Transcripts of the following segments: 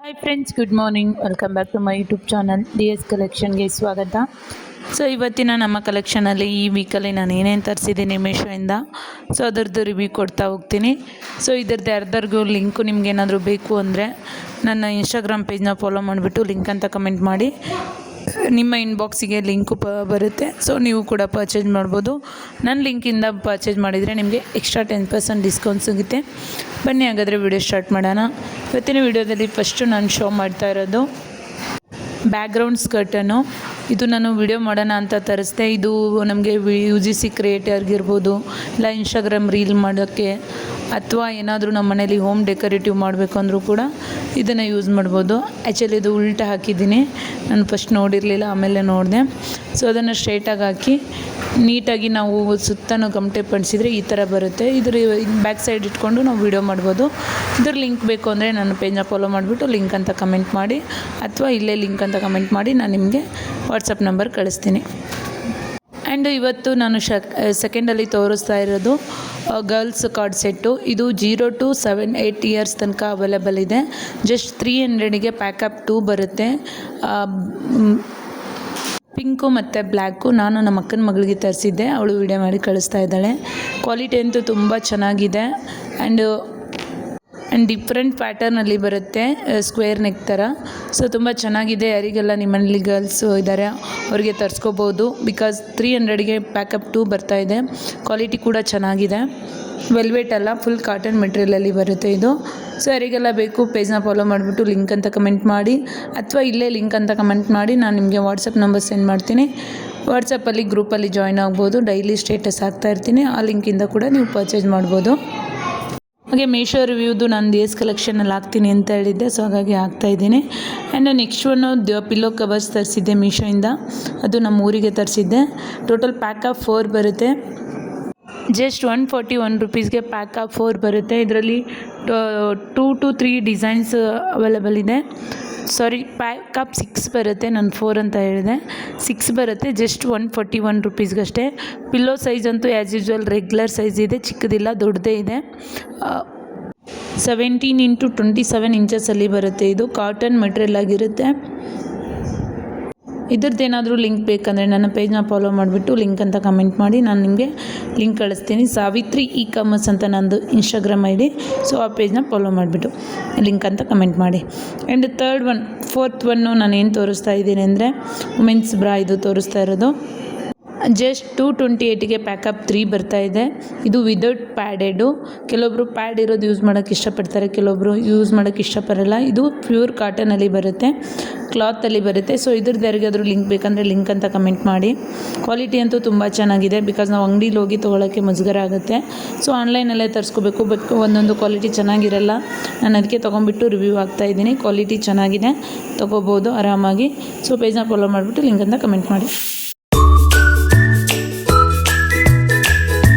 Hi friends, good morning. Welcome back to my YouTube channel DS ಕಲೆಕ್ಷನ್ಗೆ ಸ್ವಾಗತ. So ಇವತ್ತಿನ ನಮ್ಮ ಕಲೆಕ್ಷನಲ್ಲಿ ಈ ವೀಕಲ್ಲಿ ನಾನು ಏನೇನು ತರಿಸಿದ್ದೀನಿ ಮೀಶೋಯಿಂದ, ಸೊ ಅದರದ್ದು ರಿವ್ಯೂ ಕೊಡ್ತಾ ಹೋಗ್ತೀನಿ. ಸೊ ಇದರದ್ದು ಯಾರ್ದಾರಿಗೂ ಲಿಂಕು ನಿಮ್ಗೆ ಏನಾದರೂ ಬೇಕು ಅಂದರೆ ನನ್ನ ಇನ್ಸ್ಟಾಗ್ರಾಮ್ ಪೇಜ್ನ ಫಾಲೋ ಮಾಡಿಬಿಟ್ಟು ಲಿಂಕ್ ಅಂತ ಕಮೆಂಟ್ ಮಾಡಿ. ನಿಮ್ಮ ಇನ್ಬಾಕ್ಸಿಗೆ ಲಿಂಕು ಬರುತ್ತೆ. ಸೊ ನೀವು ಕೂಡ ಪರ್ಚೇಸ್ ಮಾಡ್ಬೋದು. ನನ್ನ ಲಿಂಕಿಂದ ಪರ್ಚೇಸ್ ಮಾಡಿದರೆ ನಿಮಗೆ ಎಕ್ಸ್ಟ್ರಾ 10% ಡಿಸ್ಕೌಂಟ್ ಸಿಗುತ್ತೆ. ಬನ್ನಿ ಹಾಗಾದರೆ ವಿಡಿಯೋ ಸ್ಟಾರ್ಟ್ ಮಾಡೋಣ. ಇವತ್ತಿನ ವಿಡಿಯೋದಲ್ಲಿ ಫಸ್ಟು ನಾನು ಶೋ ಮಾಡ್ತಾ ಇರೋದು ಬ್ಯಾಕ್ಗ್ರೌಂಡ್ ಸ್ಕರ್ಟನ್ನು. ಇದು ನಾನು ವಿಡಿಯೋ ಮಾಡೋಣ ಅಂತ ತರಿಸ್ದೆ. ಇದು ನಮಗೆ UGC ಕ್ರಿಯೇಟರ್ಗಿರ್ಬೋದು, ಇಲ್ಲ ಇನ್ಸ್ಟಾಗ್ರಾಮ್ ರೀಲ್ ಮಾಡೋಕ್ಕೆ, ಅಥವಾ ಏನಾದರೂ ನಮ್ಮ ಮನೇಲಿ ಹೋಮ್ ಡೆಕೋರೇಟಿವ್ ಮಾಡಬೇಕು ಅಂದರೂ ಕೂಡ ಇದನ್ನು ಯೂಸ್ ಮಾಡ್ಬೋದು. ಆ್ಯಕ್ಚುಲಿ ಇದು ಉಲ್ಟಾ ಹಾಕಿದ್ದೀನಿ, ನಾನು ಫಸ್ಟ್ ನೋಡಿರಲಿಲ್ಲ, ಆಮೇಲೆ ನೋಡಿದೆ. ಸೊ ಅದನ್ನು ಸ್ಟ್ರೈಟಾಗಿ ಹಾಕಿ ನೀಟಾಗಿ ನಾವು ಸುತ್ತಲೂ ಗಮಟೆ ಪಡಿಸಿದರೆ ಈ ಥರ ಬರುತ್ತೆ. ಇದ್ರ ಬ್ಯಾಕ್ ಸೈಡ್ ಇಟ್ಕೊಂಡು ನಾವು ವಿಡಿಯೋ ಮಾಡ್ಬೋದು. ಇದ್ರ ಲಿಂಕ್ ಬೇಕು ಅಂದರೆ ನನ್ನ ಪೇಜ್ನ ಫಾಲೋ ಮಾಡಿಬಿಟ್ಟು ಲಿಂಕ್ ಅಂತ ಕಮೆಂಟ್ ಮಾಡಿ, ಅಥವಾ ಇಲ್ಲೇ ಲಿಂಕ್ ಅಂತ ಕಮೆಂಟ್ ಮಾಡಿ ನಾನು ನಿಮಗೆ ವಾಟ್ಸಪ್ ನಂಬರ್ ಕಳಿಸ್ತೀನಿ. ಆ್ಯಂಡ್ ಇವತ್ತು ನಾನು ಸೆಕೆಂಡಲ್ಲಿ ತೋರಿಸ್ತಾ ಇರೋದು ಗರ್ಲ್ಸ್ ಕಾರ್ಡ್ ಸೆಟ್ಟು. ಇದು 0 to 7-8 ಇಯರ್ಸ್ ತನಕ ಅವೈಲೇಬಲ್ ಇದೆ. ಜಸ್ಟ್ 300ಗೆ ಪ್ಯಾಕಪ್ 2 ಬರುತ್ತೆ. ಪಿಂಕು ಮತ್ತು ಬ್ಲ್ಯಾಕು. ನಾನು ನಮ್ಮ ಅಕ್ಕನ ಮಗಳಿಗೆ ತರಿಸಿದ್ದೆ, ಅವಳು ವಿಡಿಯೋ ಮಾಡಿ ಕಳಿಸ್ತಾ ಇದ್ದಾಳೆ. ಕ್ವಾಲಿಟಿ ಅಂತೂ ತುಂಬ ಚೆನ್ನಾಗಿದೆ. ಆ್ಯಂಡ್ ಡಿಫ್ರೆಂಟ್ ಪ್ಯಾಟರ್ನಲ್ಲಿ ಬರುತ್ತೆ, ಸ್ಕ್ವೇರ್ ನೆಕ್ ಥರ. ಸೊ ತುಂಬ ಚೆನ್ನಾಗಿದೆ. ಯಾರಿಗೆಲ್ಲ ನಿಮ್ಮಲ್ಲಿ ಗರ್ಲ್ಸು ಇದ್ದಾರೆ ಅವರಿಗೆ ತರಿಸ್ಕೋಬೋದು. ಬಿಕಾಸ್ 300ಗೆ ಪ್ಯಾಕಪ್ 2 ಬರ್ತಾಯಿದೆ. ಕ್ವಾಲಿಟಿ ಕೂಡ ಚೆನ್ನಾಗಿದೆ. ವೆಲ್ವೆಟ್ ಅಲ್ಲ, ಫುಲ್ ಕಾಟನ್ ಮೆಟೀರಿಯಲಲ್ಲಿ ಬರುತ್ತೆ ಇದು. ಸೊ ಯಾರಿಗೆಲ್ಲ ಬೇಕು ಪೇಜ್ನ ಫಾಲೋ ಮಾಡಿಬಿಟ್ಟು ಲಿಂಕ್ ಅಂತ ಕಮೆಂಟ್ ಮಾಡಿ, ಅಥವಾ ಇಲ್ಲೇ ಲಿಂಕ್ ಅಂತ ಕಮೆಂಟ್ ಮಾಡಿ ನಾನು ನಿಮಗೆ ವಾಟ್ಸಪ್ ನಂಬರ್ ಸೆಂಡ್ ಮಾಡ್ತೀನಿ. ವಾಟ್ಸಪ್ಪಲ್ಲಿ ಗ್ರೂಪಲ್ಲಿ ಜಾಯ್ನ್ ಆಗ್ಬೋದು. ಡೈಲಿ ಸ್ಟೇಟಸ್ ಹಾಕ್ತಾ ಇರ್ತೀನಿ, ಆ ಲಿಂಕಿಂದ ಕೂಡ ನೀವು ಪರ್ಚೇಸ್ ಮಾಡ್ಬೋದು. ಹಾಗೆ ಮೀಶೋ ರಿವ್ಯೂದು ನಾನು DS ಕಲೆಕ್ಷನಲ್ಲಿ ಹಾಕ್ತೀನಿ ಅಂತ ಹೇಳಿದ್ದೆ, ಸೊ ಹಾಗಾಗಿ ಹಾಕ್ತಾಯಿದ್ದೀನಿ. And next one pillow covers ತರಿಸಿದ್ದೆ ಮೀಶೋಯಿಂದ. ಅದು ನಮ್ಮ ಊರಿಗೆ ತರಿಸಿದ್ದೆ. ಟೋಟಲ್ ಪ್ಯಾಕಪ್ 4 ಬರುತ್ತೆ. ಜಸ್ಟ್ 141 ರುಪೀಸ್ಗೆ ಪ್ಯಾಕಪ್ 4 ಬರುತ್ತೆ. ಇದರಲ್ಲಿ 2 to 3 ಡಿಸೈನ್ಸ್ ಅವೈಲೇಬಲ್ ಇದೆ. ಸಾರಿ, ಪ್ಯಾಕಪ್ 6 ಬರುತ್ತೆ. ನಾನು 4 ಅಂತ ಹೇಳಿದೆ. 6 ಬರುತ್ತೆ. ಜಸ್ಟ್ 141 ರುಪೀಸ್ಗಷ್ಟೇ. ಪಿಲ್ಲೋ ಸೈಜ್ ಅಂತೂ ಆ್ಯಸ್ ಯೂಶ್ವಲ್ ರೆಗ್ಯುಲರ್ ಸೈಜ್ ಇದೆ, ಚಿಕ್ಕದಿಲ್ಲ, ದೊಡ್ಡದೇ ಇದೆ. 17 x 27 ಇಂಚಸಲ್ಲಿ ಬರುತ್ತೆ. ಇದು ಕಾಟನ್ ಮೆಟೀರಿಯಲ್ ಆಗಿರುತ್ತೆ. ಇದ್ರದ್ದು ಏನಾದರೂ ಲಿಂಕ್ ಬೇಕಂದರೆ ನನ್ನ ಪೇಜ್ನ ಫಾಲೋ ಮಾಡಿಬಿಟ್ಟು ಲಿಂಕ್ ಅಂತ ಕಮೆಂಟ್ ಮಾಡಿ, ನಾನು ನಿಮಗೆ ಲಿಂಕ್ ಕಳಿಸ್ತೀನಿ. ಸಾವಿತ್ರಿ ಇ-ಕಾಮರ್ಸ್ ಅಂತ ನಂದು ಇನ್ಸ್ಟಾಗ್ರಾಮ್ ID. ಸೊ ಆ ಪೇಜ್ನ ಫಾಲೋ ಮಾಡಿಬಿಟ್ಟು ಲಿಂಕ್ ಅಂತ ಕಮೆಂಟ್ ಮಾಡಿ. ಆ್ಯಂಡ್ ಫೋರ್ತ್ ಒನ್ನು ನಾನು ಏನು ತೋರಿಸ್ತಾ ಇದ್ದೀನಿ ಅಂದರೆ ವುಮೆನ್ಸ್ ಬ್ರಾ. ಇದು ತೋರಿಸ್ತಾ ಇರೋದು ಜಸ್ಟ್ 228ಗೆ ಪ್ಯಾಕಪ್ 3 ಬರ್ತಾಯಿದೆ. ಇದು ವಿದೌಟ್ ಪ್ಯಾಡೆಡು. ಕೆಲವೊಬ್ಬರು ಪ್ಯಾಡ್ ಇರೋದು ಯೂಸ್ ಮಾಡೋಕ್ಕೆ ಇಷ್ಟಪಡ್ತಾರೆ, ಕೆಲವೊಬ್ಬರು ಯೂಸ್ ಮಾಡೋಕ್ಕೆ ಇಷ್ಟಪಡಲ್ಲ. ಇದು ಪ್ಯೂರ್ ಕಾಟನಲ್ಲಿ ಬರುತ್ತೆ, ಕ್ಲಾತಲ್ಲಿ ಬರುತ್ತೆ. ಸೊ ಇದ್ರದ್ದು ಯಾರಿಗಾದರೂ ಲಿಂಕ್ ಬೇಕಂದರೆ ಲಿಂಕ್ ಅಂತ ಕಮೆಂಟ್ ಮಾಡಿ. ಕ್ವಾಲಿಟಿ ಅಂತೂ ತುಂಬ ಚೆನ್ನಾಗಿದೆ. ಬಿಕಾಸ್ ನಾವು ಅಂಗಡಿಲಿ ಹೋಗಿ ತೊಗೊಳಕ್ಕೆ ಮುಜುಗರ ಆಗುತ್ತೆ. ಸೊ ಆನ್ಲೈನಲ್ಲೇ ತರಿಸ್ಕೋಬೇಕು, ಬಟ್ ಒಂದೊಂದು ಕ್ವಾಲಿಟಿ ಚೆನ್ನಾಗಿರಲ್ಲ. ನಾನು ಅದಕ್ಕೆ ತೊಗೊಂಬಿಟ್ಟು ರಿವ್ಯೂ ಆಗ್ತಾಯಿದ್ದೀನಿ. ಕ್ವಾಲಿಟಿ ಚೆನ್ನಾಗಿದೆ, ತೊಗೋಬೋದು ಆರಾಮಾಗಿ. ಸೊ ಪೇಜ್ನ ಫಾಲೋ ಮಾಡಿಬಿಟ್ಟು ಲಿಂಕ್ ಅಂತ ಕಮೆಂಟ್ ಮಾಡಿ.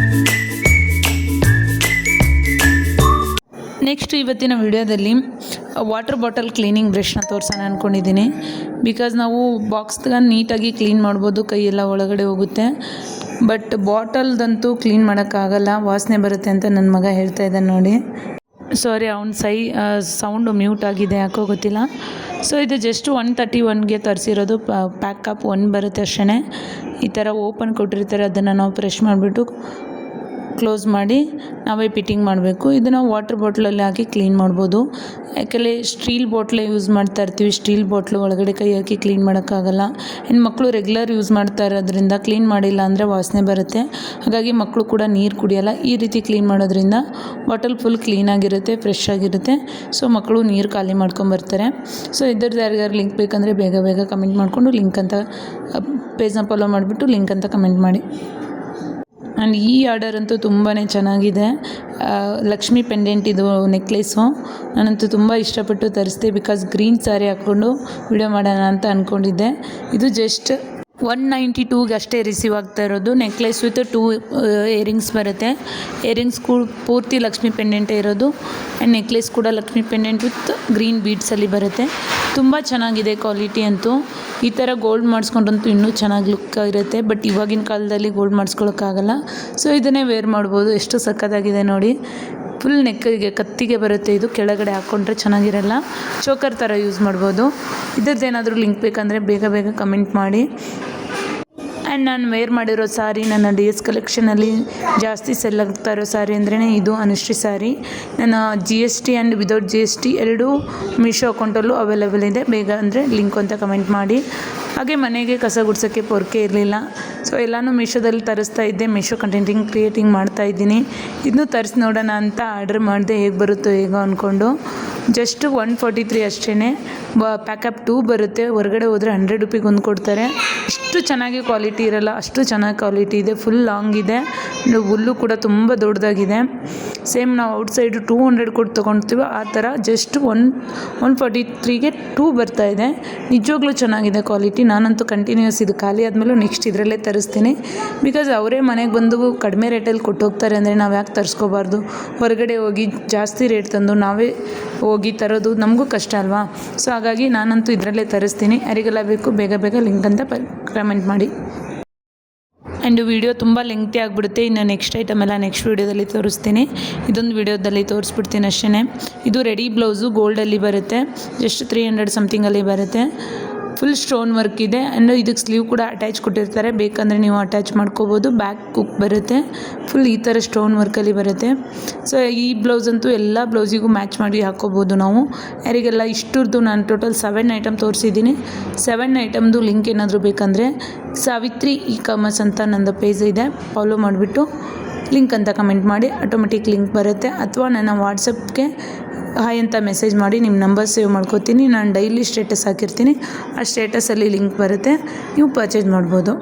ನೆಕ್ಸ್ಟ್ ಇವತ್ತಿನ ವಿಡಿಯೋದಲ್ಲಿ ವಾಟರ್ ಬಾಟಲ್ ಕ್ಲೀನಿಂಗ್ ಬ್ರಷ್ನ ತೋರಿಸೋಣ ಅಂದ್ಕೊಂಡಿದ್ದೀನಿ. ಬಿಕಾಸ್ ನಾವು ಬಾಕ್ಸ್ಗೆ ನೀಟಾಗಿ ಕ್ಲೀನ್ ಮಾಡ್ಬೋದು, ಕೈಯೆಲ್ಲ ಒಳಗಡೆ ಹೋಗುತ್ತೆ. ಬಟ್ ಬಾಟಲ್ದಂತೂ ಕ್ಲೀನ್ ಮಾಡೋಕ್ಕಾಗಲ್ಲ, ವಾಸನೆ ಬರುತ್ತೆ ಅಂತ ನನ್ನ ಮಗ ಹೇಳ್ತಾ ಇದ್ದಾನೆ ನೋಡಿ. ಸಾರಿ, ಅವ್ನ ಸೌಂಡು ಮ್ಯೂಟ್ ಆಗಿದೆ, ಯಾಕೋ ಗೊತ್ತಿಲ್ಲ. ಸೊ ಇದು ಜಸ್ಟ್ 131ಗೆ ತರಿಸಿರೋದು. ಪ್ಯಾಕಪ್ 1 ಬರುತ್ತೆ ಅಷ್ಟೇ. ಈ ಥರ ಓಪನ್ ಕೊಟ್ಟಿರ್ತಾರೆ, ಅದನ್ನು ನಾವು ಪ್ರೆಶ್ ಮಾಡಿಬಿಟ್ಟು ಕ್ಲೋಸ್ ಮಾಡಿ ನಾವೇ ಫಿಟ್ಟಿಂಗ್ ಮಾಡಬೇಕು. ಇದನ್ನು ವಾಟರ್ ಬಾಟ್ಲಲ್ಲಿ ಹಾಕಿ ಕ್ಲೀನ್ ಮಾಡ್ಬೋದು. ಯಾಕೆಂದರೆ ಸ್ಟೀಲ್ ಬಾಟ್ಲೇ ಯೂಸ್ ಮಾಡ್ತಾ ಇರ್ತೀವಿ. ಸ್ಟೀಲ್ ಬಾಟ್ಲು ಒಳಗಡೆ ಕೈ ಹಾಕಿ ಕ್ಲೀನ್ ಮಾಡೋಕ್ಕಾಗಲ್ಲ. ಇನ್ನು ಮಕ್ಕಳು ರೆಗ್ಯುಲರ್ ಯೂಸ್ ಮಾಡ್ತಾ ಇರೋದ್ರಿಂದ ಕ್ಲೀನ್ ಮಾಡಿಲ್ಲ ಅಂದರೆ ವಾಸನೆ ಬರುತ್ತೆ. ಹಾಗಾಗಿ ಮಕ್ಕಳು ಕೂಡ ನೀರು ಕುಡಿಯೋಲ್ಲ. ಈ ರೀತಿ ಕ್ಲೀನ್ ಮಾಡೋದ್ರಿಂದ ಬಾಟಲ್ ಫುಲ್ ಕ್ಲೀನಾಗಿರುತ್ತೆ, ಫ್ರೆಶ್ ಆಗಿರುತ್ತೆ. ಸೊ ಮಕ್ಕಳು ನೀರು ಖಾಲಿ ಮಾಡ್ಕೊಂಬರ್ತಾರೆ. ಸೊ ಇದ್ರದ್ದು ಯಾರಿಗಾರು ಲಿಂಕ್ ಬೇಕಂದರೆ ಬೇಗ ಕಮೆಂಟ್ ಮಾಡಿಕೊಂಡು ಲಿಂಕ್ ಅಂತ ಪೇಜ್ನ ಫಾಲೋ ಮಾಡಿಬಿಟ್ಟು ಲಿಂಕ್ ಅಂತ ಕಮೆಂಟ್ ಮಾಡಿ. ಆ್ಯಂಡ್ ಈ ಆರ್ಡರ್ ಅಂತೂ ತುಂಬಾ ಚೆನ್ನಾಗಿದೆ. ಲಕ್ಷ್ಮಿ ಪೆಂಡೆಂಟ್ ಇದು ನೆಕ್ಲೆಸ್ಸು. ನಾನಂತೂ ತುಂಬ ಇಷ್ಟಪಟ್ಟು ತರಿಸ್ದೆ. ಬಿಕಾಸ್ ಗ್ರೀನ್ ಸ್ಯಾರಿ ಹಾಕ್ಕೊಂಡು ವಿಡಿಯೋ ಮಾಡೋಣ ಅಂತ ಅಂದ್ಕೊಂಡಿದ್ದೆ. ಇದು ಜಸ್ಟ್ 192ಗೆ ಅಷ್ಟೇ ರಿಸೀವ್ ಆಗ್ತಾ ಇರೋದು. ನೆಕ್ಲೆಸ್ ವಿತ್ 2 ಇಯರಿಂಗ್ಸ್ ಬರುತ್ತೆ. ಇಯರಿಂಗ್ಸ್ ಪೂರ್ತಿ ಲಕ್ಷ್ಮಿ ಪೆಂಡೆಂಟೇ ಇರೋದು. ಆ್ಯಂಡ್ ನೆಕ್ಲೆಸ್ ಕೂಡ ಲಕ್ಷ್ಮಿ ಪೆಂಡೆಂಟ್ ವಿತ್ ಗ್ರೀನ್ ಬೀಡ್ಸಲ್ಲಿ ಬರುತ್ತೆ. ತುಂಬ ಚೆನ್ನಾಗಿದೆ ಕ್ವಾಲಿಟಿ ಅಂತೂ. ಈ ಥರ ಗೋಲ್ಡ್ ಮಾಡಿಸ್ಕೊಂಡ್ರಂತೂ ಇನ್ನೂ ಚೆನ್ನಾಗಿ ಲುಕ್ ಇರುತ್ತೆ. ಬಟ್ ಇವಾಗಿನ ಕಾಲದಲ್ಲಿ ಗೋಲ್ಡ್ ಮಾಡಿಸ್ಕೊಳ್ಳೋಕ್ಕಾಗಲ್ಲ. ಸೊ ಇದನ್ನೇ ವೇರ್ ಮಾಡ್ಬೋದು. ಎಷ್ಟು ಸಕ್ಕತ್ತಾಗಿದೆ ನೋಡಿ. ಫುಲ್ ನೆಕ್ಕಿಗೆ ಕತ್ತಿಗೆ ಬರುತ್ತೆ. ಇದು ಕೆಳಗಡೆ ಹಾಕ್ಕೊಂಡ್ರೆ ಚೆನ್ನಾಗಿರಲ್ಲ, ಚೋಕರ್ ಥರ ಯೂಸ್ ಮಾಡ್ಬೋದು. ಇದ್ರದ್ದೇನಾದರೂ ಲಿಂಕ್ ಬೇಕಂದರೆ ಬೇಗ ಬೇಗ ಕಮೆಂಟ್ ಮಾಡಿ. ಆ್ಯಂಡ್ ನಾನು ವೇರ್ ಮಾಡಿರೋ ಸಾರಿ ನನ್ನ ಡಿ ಎಸ್ ಕಲೆಕ್ಷನಲ್ಲಿ ಜಾಸ್ತಿ ಸೆಲ್ ಆಗ್ತಾ ಇರೋ ಸಾರಿ ಅಂದ್ರೇ ಇದು ಅನುಶ್ರೀ ಸಾರಿ. ನನ್ನ GST ಆ್ಯಂಡ್ ವಿದೌಟ್ GST ಎರಡೂ ಮೀಶೋ ಅಕೌಂಟಲ್ಲೂ ಅವೈಲೇಬಲ್ ಇದೆ. ಬೇಗ ಅಂದರೆ ಲಿಂಕ್ ಅಂತ ಕಮೆಂಟ್ ಮಾಡಿ. ಹಾಗೆ ಮನೆಗೆ ಕಸ ಗುಡ್ಸೋಕ್ಕೆ ಪೊರ್ಕೆ ಇರಲಿಲ್ಲ, ಸೊ ಎಲ್ಲನೂ ಮೀಶೋದಲ್ಲಿ ತರಿಸ್ತಾ ಇದ್ದೆ. ಮೀಶೋ ಕಂಟೆಂಟಿಂಗ್ ಕ್ರಿಯೇಟಿಂಗ್ ಮಾಡ್ತಾಯಿದ್ದೀನಿ. ಇದನ್ನು ತರಿಸಿ ನೋಡೋಣ ಅಂತ ಆರ್ಡ್ರ್ ಮಾಡಿದೆ, ಹೇಗೆ ಬರುತ್ತೋ ಹೇಗೋ ಅಂದ್ಕೊಂಡು. ಜಸ್ಟ್ 143 ಅಷ್ಟೇ. ಪ್ಯಾಕಪ್ 2 ಬರುತ್ತೆ. ಹೊರಗಡೆ ಹೋದರೆ 100 ರೂಪಿಗೆ ಒಂದು ಕೊಡ್ತಾರೆ. ಅಷ್ಟು ಚೆನ್ನಾಗಿ ಕ್ವಾಲಿಟಿ ಇರಲ್ಲ, ಅಷ್ಟು ಚೆನ್ನಾಗಿ ಕ್ವಾಲಿಟಿ ಇದೆ. ಫುಲ್ ಲಾಂಗ್ ಇದೆ, ಹುಲ್ಲು ಕೂಡ ತುಂಬ ದೊಡ್ಡದಾಗಿದೆ. ಸೇಮ್ ನಾವು ಔಟ್ಸೈಡು 200 ಕೊಟ್ಟು ತೊಗೊಳ್ತೀವೋ ಆ ಥರ ಜಸ್ಟ್ 143ಗೆ 2 ಬರ್ತಾಯಿದೆ. ನಿಜವಾಗ್ಲೂ ಚೆನ್ನಾಗಿದೆ ಕ್ವಾಲಿಟಿ. ನಾನಂತೂ ಕಂಟಿನ್ಯೂಸ್ ಇದು ಖಾಲಿ ಆದಮೇಲೂ ನೆಕ್ಸ್ಟ್ ಇದರಲ್ಲೇ ತರಿಸ್ತೀನಿ. ಬಿಕಾಸ್ ಅವರೇ ಮನೆಗೆ ಬಂದು ಕಡಿಮೆ ರೇಟಲ್ಲಿ ಕೊಟ್ಟು ಹೋಗ್ತಾರೆ ಅಂದರೆ ನಾವು ಯಾಕೆ ತರಿಸ್ಕೋಬಾರ್ದು? ಹೊರಗಡೆ ಹೋಗಿ ಜಾಸ್ತಿ ರೇಟ್ ತಂದು ನಾವೇ ಹೋಗಿ ತರೋದು ನಮಗೂ ಕಷ್ಟ ಅಲ್ವಾ? ಸೊ ಹಾಗಾಗಿ ನಾನಂತೂ ಇದರಲ್ಲೇ ತರಿಸ್ತೀನಿ. ಯಾರಿಗೆಲ್ಲ ಬೇಕು ಬೇಗ ಬೇಗ ಲಿಂಕ್ ಅಂತ ಕಮೆಂಟ್ ಮಾಡಿ. ಆ್ಯಂಡ್ ವಿಡಿಯೋ ತುಂಬ ಲೆಂಗ್ತಿ ಆಗಿಬಿಡುತ್ತೆ. ಇನ್ನು ನೆಕ್ಸ್ಟ್ ಐಟಮ್ ಎಲ್ಲ ನೆಕ್ಸ್ಟ್ ವೀಡಿಯೋದಲ್ಲಿ ತೋರಿಸ್ತೀನಿ. ಇದೊಂದು ವೀಡಿಯೋದಲ್ಲಿ ತೋರಿಸ್ಬಿಡ್ತೀನಿ ಅಷ್ಟೇ. ಇದು ರೆಡಿ ಬ್ಲೌಸು ಗೋಲ್ಡಲ್ಲಿ ಬರುತ್ತೆ. ಜಸ್ಟ್ 300 ಸಮಥಿಂಗಲ್ಲಿ ಬರುತ್ತೆ. ಫುಲ್ ಸ್ಟೋನ್ ವರ್ಕ್ ಇದೆ. ಆ್ಯಂಡ್ ಇದಕ್ಕೆ ಸ್ಲೀವ್ ಕೂಡ ಅಟ್ಯಾಚ್ ಕೊಟ್ಟಿರ್ತಾರೆ, ಬೇಕಂದರೆ ನೀವು ಅಟ್ಯಾಚ್ ಮಾಡ್ಕೋಬೋದು. ಬ್ಯಾಕ್ ಕುಕ್ ಬರುತ್ತೆ. ಫುಲ್ ಈ ಥರ ಸ್ಟೋನ್ ವರ್ಕಲ್ಲಿ ಬರುತ್ತೆ. ಸೊ ಈ ಬ್ಲೌಸ್ ಅಂತೂ ಎಲ್ಲ ಬ್ಲೌಸಿಗೂ ಮ್ಯಾಚ್ ಮಾಡಿ ಹಾಕ್ಕೋಬೋದು ನಾವು. ಯಾರಿಗೆಲ್ಲ ಇಷ್ಟರದ್ದು ನಾನು ಟೋಟಲ್ 7 ಐಟಮ್ ತೋರಿಸಿದ್ದೀನಿ. 7 ಐಟಮ್ದು ಲಿಂಕ್ ಏನಾದರೂ ಬೇಕಂದರೆ ಸಾವಿತ್ರಿ ಇ-ಕಾಮರ್ಸ್ ಅಂತ ನಂದು ಪೇಜ್ ಇದೆ, ಫಾಲೋ ಮಾಡಿಬಿಟ್ಟು ಲಿಂಕ್ ಅಂತ ಕಮೆಂಟ್ ಮಾಡಿ, ಆಟೋಮೆಟಿಕ್ ಲಿಂಕ್ ಬರುತ್ತೆ. ಅಥವಾ ನನ್ನ ವಾಟ್ಸಪ್ಗೆ ಹಾಯ್ ಅಂತ ಮೆಸೇಜ್ ಮಾಡಿ, ನಿಮ್ಮ ನಂಬರ್ ಸೇವ್ ಮಾಡ್ಕೋತೀನಿ. ನಾನು ಡೈಲಿ ಸ್ಟೇಟಸ್ ಹಾಕಿರ್ತೀನಿ, ಆ ಸ್ಟೇಟಸಲ್ಲಿ ಲಿಂಕ್ ಬರುತ್ತೆ, ನೀವು ಪರ್ಚೇಸ್ ಮಾಡ್ಬೋದು.